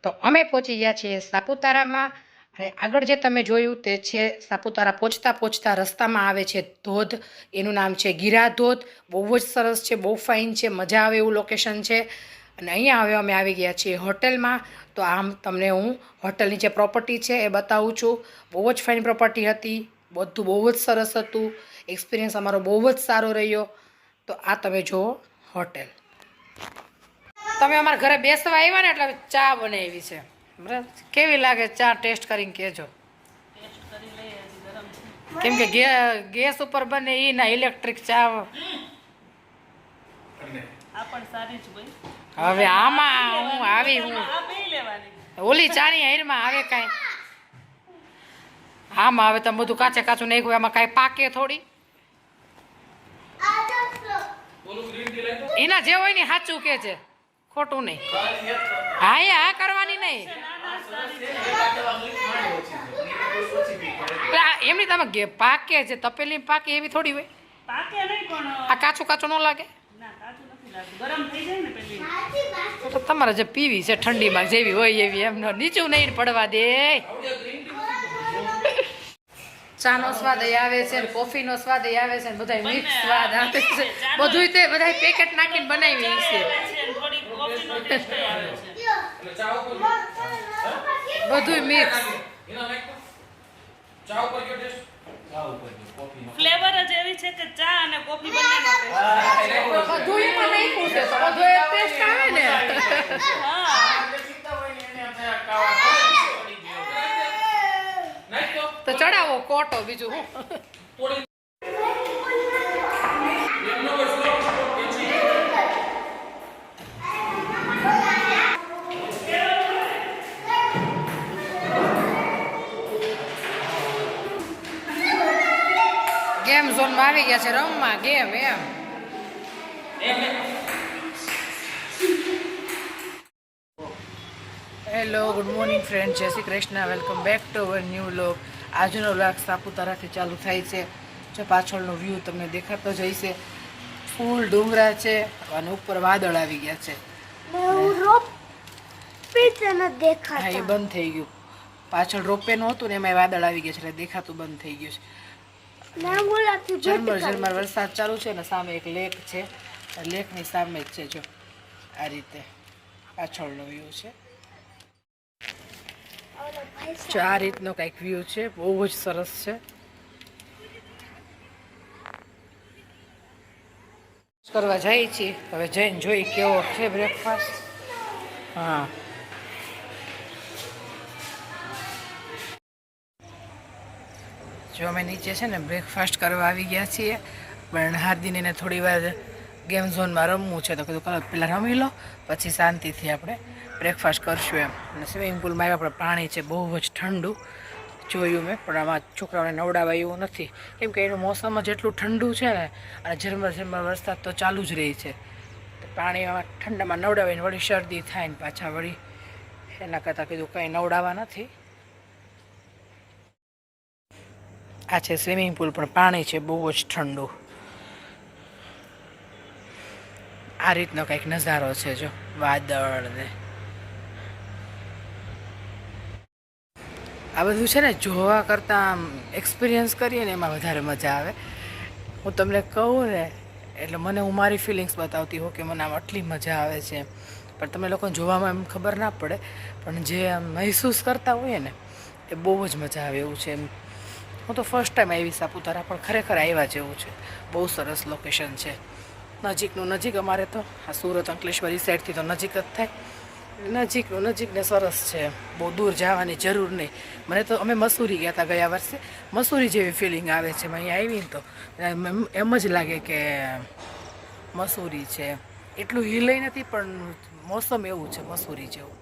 તો અમે પહોંચી ગયા છીએ સાપુતારામાં અને આગળ જે તમે જોયું તે છે સાપુતારા પહોંચતા પહોંચતા રસ્તામાં આવે છે ધોધ. એનું નામ છે ગીરા ધોધ. બહુ જ સરસ છે, બહુ ફાઇન છે, મજા આવે એવું લોકેશન છે. અને અહીંયા હવે અમે આવી ગયા છીએ હોટલમાં. તો આમ તમને હું હોટલની જે પ્રોપર્ટી છે એ બતાવું છું. બહુ જ ફાઇન પ્રોપર્ટી હતી, બધું બહુ જ સરસ હતું. એક્સપિરિયન્સ અમારો બહુ જ સારો રહ્યો. તો આ તમે જુઓ હોટેલ. તમે અમારા ઘરે બેસવા આવ્યા ને એટલે ચા બનાવી છે, બરાબર? કેવી લાગે ચા? ટેસ્ટ કરીને કહેજો. કેમ કે ગેસ ઉપર બને એ ના ઇલેક્ટ્રિક ચા. હવે આમાં હું આવી ઓલી ચાની હાઈરમાં આવે કાંઈ આમાં હવે તમે બધું કાચે કાચું નાખ્યું, એમાં કાંઈ પાકે થોડી. એના જે હોય ને સાચું કે છે, ખોટું નહીં. હા એ હા કરવાની નહીં. એમની તમે પાકે છે તપેલી પાકે એવી થોડી હોય. આ કાચું કાચું ન લાગે તો તમારે જે પીવી છે ઠંડીમાં જેવી હોય એવી, એમ નીચું નહીં પડવા દે. ચાનો સ્વાદ આવે છે, કોફીનો સ્વાદ આવે છે, બધા મિક્સ સ્વાદ આવે છે. બધું તે બધા પેકેટ નાખીને બનાવી છે, બધું મિક્સ. ફ્લેવર જ એવી છે કે ચા અને કોફી બંનેનો ટેસ્ટ બધું એમાં નાખ્યું છે તો બધો એક ટેસ્ટ આવે ને. તો ચડાવો કોટો, બીજું હું. ગેમ ઝોનમાં આવી ગયા છે રમવા ગેમ. એમ હેલો, ગુડ મોર્નિંગ ફ્રેન્ડ, જય Shri Krishna, welcome back to our new vlog. આજનો વ્લોગ સાપુતારાથી ચાલુ થાય છે. જો પાછળનો વ્યૂ તમને દેખાતો જ હશે. ફૂલ ડુંગરા છે અને ઉપર વાદળ આવી ગયા છે. હા, એ બંધ થઈ ગયું. પાછળ રોપે નું હતું ને એમાં વાદળ આવી ગયા છે એટલે દેખાતું બંધ થઈ ગયું છે. ઝરમર ઝરમર વરસાદ ચાલુ છે ને સામે એક લેક છે. લેકની સામે જ છે. જો આ રીતે પાછળનો વ્યૂ છે. જો આ રીતનો કંઈક વ્યૂ છે, બહુ જ સરસ છે. કરવા જાય છીએ, હવે જઈને જોઈ કેવો છે બ્રેકફાસ્ટ. હા, જો અમે નીચે છે ને બ્રેકફાસ્ટ કરવા આવી ગયા છીએ, પણ હાર્દિનીને થોડી વાર ગેમ ઝોનમાં રમવું છે તો કીધું કલર પહેલાં રમી લો પછી શાંતિથી આપણે બ્રેકફાસ્ટ કરશું એમ. અને સ્વિમિંગ પુલમાં આવ્યા પણ પાણી છે બહુ જ ઠંડુ જોયું મેં, પણ આમાં છોકરાઓને નવડાવાય એવું નથી કેમ કે એનું મોસમ જ એટલું ઠંડુ છે ને અને ઝરમર ઝરમર વરસાદ તો ચાલુ જ રહી છે. તો પાણીમાં ઠંડામાં નવડાવીને વળી શરદી થાય ને પાછા વળી એના કરતાં કીધું કંઈ નવડાવવા નથી. આ છે સ્વિમિંગ પુલ પણ પાણી છે બહુ જ ઠંડુ. આ રીતનો કંઈક નજારો છે. જો વાદળ ને આ બધું છે ને જોવા કરતાં એક્સપિરિયન્સ કરીએ ને એમાં વધારે મજા આવે. હું તમને કહું ને એટલે મને હું મારી ફિલિંગ્સ બતાવતી હોઉં કે મને આમ આટલી મજા આવે છે, પણ તમે લોકોને જોવામાં એમ ખબર ના પડે, પણ જે આમ મહેસૂસ કરતા હોઈએ ને એ બહુ જ મજા આવે એવું છે. એમ હું તો ફર્સ્ટ ટાઈમ આવી સાપુતારા, પણ ખરેખર આવ્યા જેવું છે. બહુ સરસ લોકેશન છે. નજીકનું નજીક, અમારે તો આ સુરત અંકલેશ્વરી સાઈડથી તો નજીક જ થાય. નજીકનું નજીક ને સરસ છે, બહુ દૂર જવાની જરૂર નહીં. મને તો અમે મસૂરી ગયા હતા ગયા વર્ષે, મસૂરી જેવી ફિલિંગ આવે છે. અહીંયા આવીને તો એમ જ લાગે કે મસૂરી છે. એટલું હિલય નથી પણ મોસમ એવું છે મસૂરી જેવું.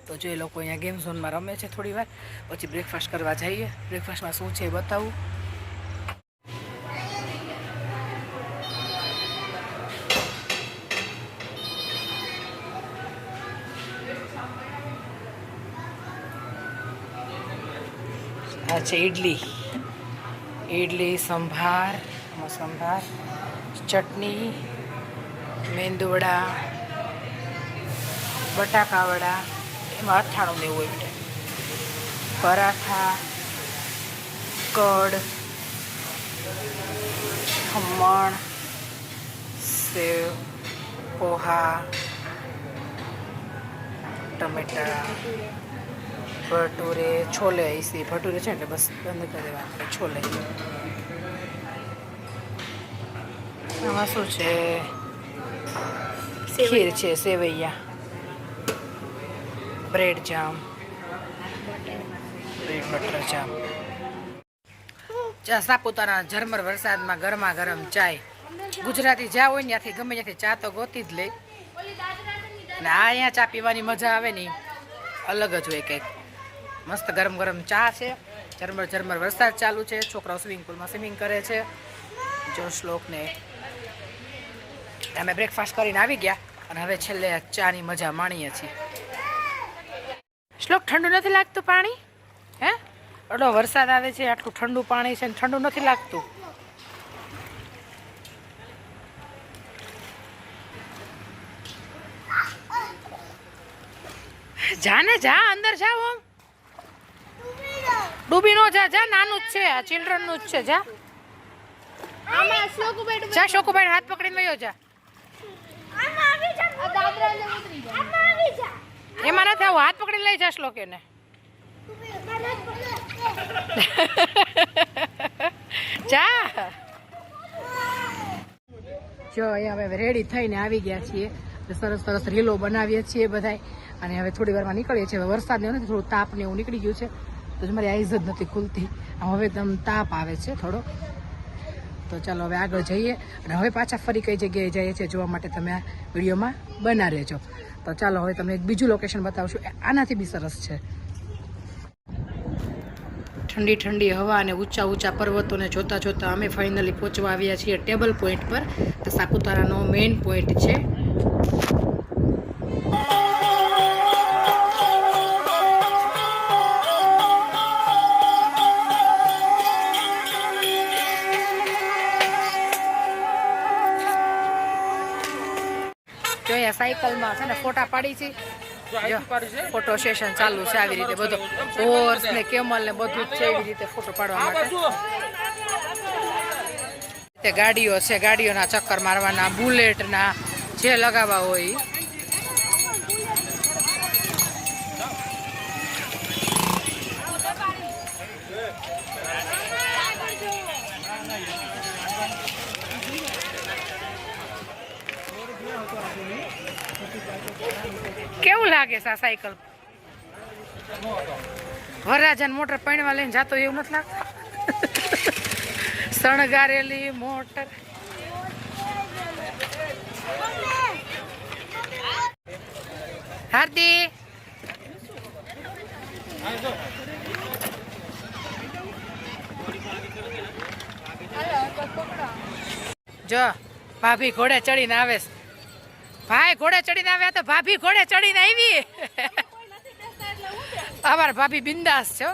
તો જો એ લોકો અહીંયા ગેમ ઝોનમાં રમે છે થોડી વાર, પછી બ્રેકફાસ્ટ કરવા જઈએ. બ્રેકફાસ્ટમાં શું છે એ બતાવું. આ છે ઇડલી, સંભાર, ચટણી, મેંદુવડા, બટાકાવડા, એમાં 98 લેવું હોય બેટા. પરાઠા, કડ, ખમણ, સેવ, પોહા, ટમેટા, ભટુરે, છોલે. એસી ભટુરે છે એટલે બસ બંધ કરી દેવા. છોલે આમાં શું છે? ખીર છે, સેવૈયા, બ્રેડ જામ, બ્રેડ બટર જામ. સાપુતારા ઝરમર વરસાદમાં ગરમા ગરમ ચાય. ગુજરાતી જ્યાં હોય ને ત્યાંથી ગમે ત્યાંથી ચા તો ગોતી જ લે. અને આ અહીંયા ચા પીવાની મજા આવે ને અલગ જ હોય કંઈક. મસ્ત ગરમ ગરમ ચા છે. ઝરમર ઝરમર વરસાદ ચાલુ છે. છોકરાઓ સ્વિમિંગ પુલમાં સ્વિમિંગ કરે છે. જો શ્લોકને અમે બ્રેકફાસ્ટ કરીને આવી ગયા અને હવે છેલ્લે ચાની મજા માણીએ છીએ. શ્લોક, ઠંડુ નથી લાગતું પાણી? હે, એટલો વરસાદ આવે છે, આટલું ઠંડુ પાણી છે ને ઠંડુ નથી લાગતું? જા ને જા, અંદર જાઓ. આમ ડૂબી નો જા, જા, નાનું જ છે, આ ચિલ્ડ્રન નું જ છે. જા જા, શોકુભાઈ હાથ પકડીને વયો જા. એમાં નથી આવું, હાથ પકડી લઈ જા શ્લોક એને. જા. જો અહીંયા હવે રેડી થઈને આવી ગયા છીએ. સરસ સરસ રીલો બનાવીએ છીએ બધાય. અને હવે થોડી વારમાં નીકળીએ છીએ. હવે વરસાદ ને નથી, થોડું તાપ ને એવું નીકળી ગયું છે તો મારી આઈઝ જ નથી ખુલતી. હવે એકદમ તાપ આવે છે થોડો. તો ચાલો હવે આગળ જઈએ અને હવે પાછા ફરી કઈ જગ્યાએ જઈએ છીએ જોવા માટે તમે આ વિડીયોમાં બના રહેજો. તો ચાલો હવે તમને એક બીજું લોકેશન બતાવશું. આનાથી બી સરસ છે. ઠંડી ઠંડી હવા અને ઊંચા ઊંચા પર્વતોને જોતા જોતા અમે ફાઇનલી પહોંચવા આવ્યા છીએ ટેબલ પોઈન્ટ પર. તો સાપુતારાનો મેઇન પોઈન્ટ છે. જો અહીંયા સાયકલમાં છે ને ફોટા પાડી છે. ફોટો સેશન ચાલુ છે. આવી રીતે બધો હોર્સ ને કેમલ ને બધું જ છે એવી રીતે ફોટો પાડવા માટે. ગાડીઓ છે, ગાડીઓના ચક્કર મારવાના, બુલેટના જે લગાવવા હોય. કેવું લાગે છે આ સાયકલ? વરરાજાને મોટર પૈણવા લઈને જાતો એવું નથી લાગતું? શણગારેલી મોટર. હાર્દી, જો ભાભી ઘોડે ચડીને આવે છે. ભાઈ ઘોડે ચડીને આવ્યા તો ભાભી ઘોડે ચડીને આવી. અમારા ભાભી બિંદાસ છે.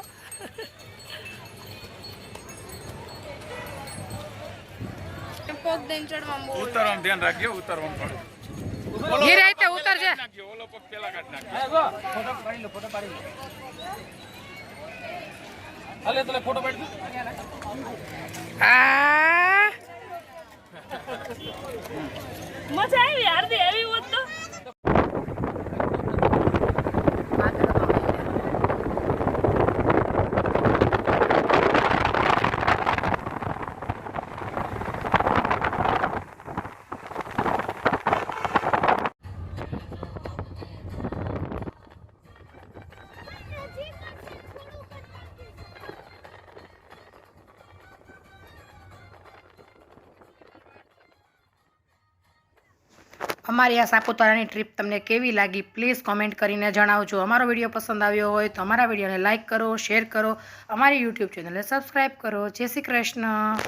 ઉતરવાનું ધ્યાન રાખજો. ઉતરવાનું થોડું ગીરાઈતે ઉતરજે. ઓલો પગ પેલા કાઢ નાખજો. ફોટો પાડી લો, ફોટો પાડી લો. હાલે તો ફોટો પાડી દો. આ મજા આવી હાર્દી, આવી હોત તો. અમારી આ સાપુતારાની ટ્રીપ તમને કેવી લાગી પ્લીઝ કોમેન્ટ કરીને જણાવજો. અમારો વિડીયો પસંદ આવ્યો હોય તો અમારા વિડીયોને લાઇક કરો, શેર કરો, અમારી યુટ્યુબ ચેનલને સબસ્ક્રાઈબ કરો. જય શ્રી કૃષ્ણ.